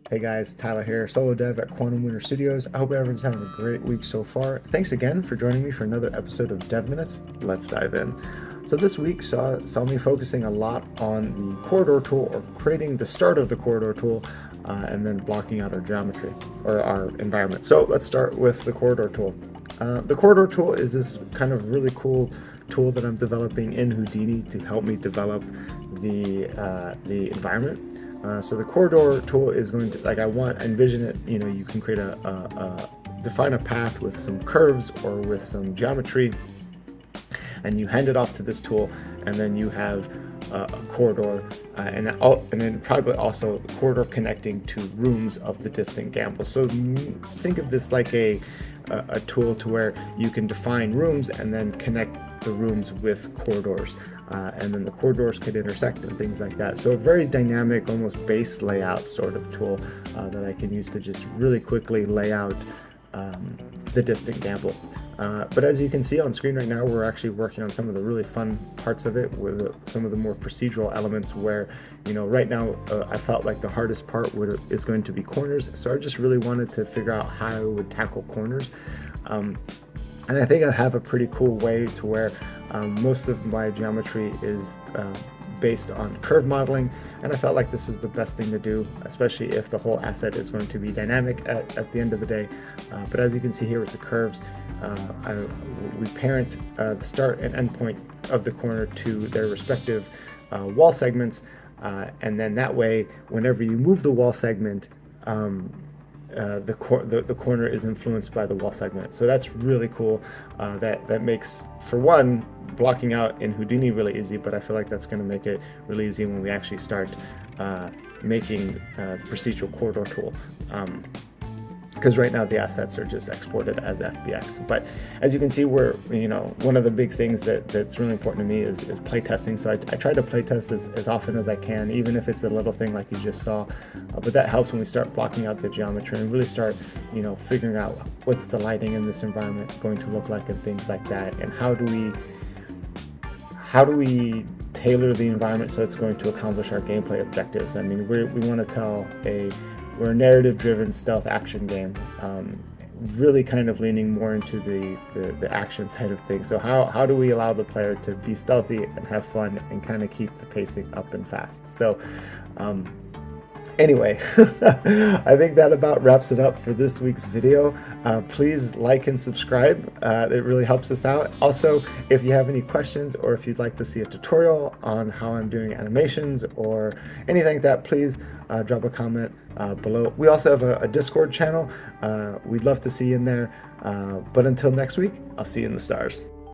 Hey guys, Tyler here, solo dev at Quantum Winter Studios. I hope everyone's having a great week so far. Thanks again for joining me for another episode of Dev Minutes. Let's dive in. So this week saw me focusing a lot on the corridor tool, or creating the start of the corridor tool, and then blocking out our geometry or our environment. So let's start with the corridor tool. The corridor tool is this kind of really cool tool that I'm developing in Houdini to help me develop the environment. So the corridor tool is going to, envision it, you can create define a path with some curves or with some geometry, and you hand it off to this tool, and then you have a corridor, and then probably also the corridor connecting to rooms of the distant gamble. So think of this like a tool to where you can define rooms and then connect the rooms with corridors, and then the corridors could intersect and things like that. So a very dynamic, almost base layout sort of tool that I can use to just really quickly lay out the distant gamble. But as you can see on screen right now, we're actually working on some of the really fun parts of it, with some of the more procedural elements where, right now I felt like the hardest part is going to be corners. So I just really wanted to figure out how I would tackle corners. And I think I have a pretty cool way to where most of my geometry is based on curve modeling, and I felt like this was the best thing to do, especially if the whole asset is going to be dynamic at the end of the day. But as you can see here with the curves, we parent the start and end point of the corner to their respective wall segments, and then that way, whenever you move the wall segment, the corner is influenced by the wall segment. So that's really cool. That makes, for one, blocking out in Houdini really easy, but I feel like that's going to make it really easy when we actually start making procedural corridor tool. Because right now the assets are just exported as FBX. But as you can see, one of the big things that's really important to me is playtesting. So I try to playtest as often as I can, even if it's a little thing like you just saw. But that helps when we start blocking out the geometry and really start, figuring out what's the lighting in this environment going to look like and things like that. And how do we tailor the environment so it's going to accomplish our gameplay objectives? I mean, we want to tell we're a narrative-driven stealth action game, really kind of leaning more into the action side of things. So how do we allow the player to be stealthy and have fun and kind of keep the pacing up and fast? So anyway, I think that about wraps it up for this week's video. Please like and subscribe. It really helps us out. Also, if you have any questions, or if you'd like to see a tutorial on how I'm doing animations or anything like that, please drop a comment below. We also have a Discord channel. We'd love to see you in there. But until next week, I'll see you in the stars.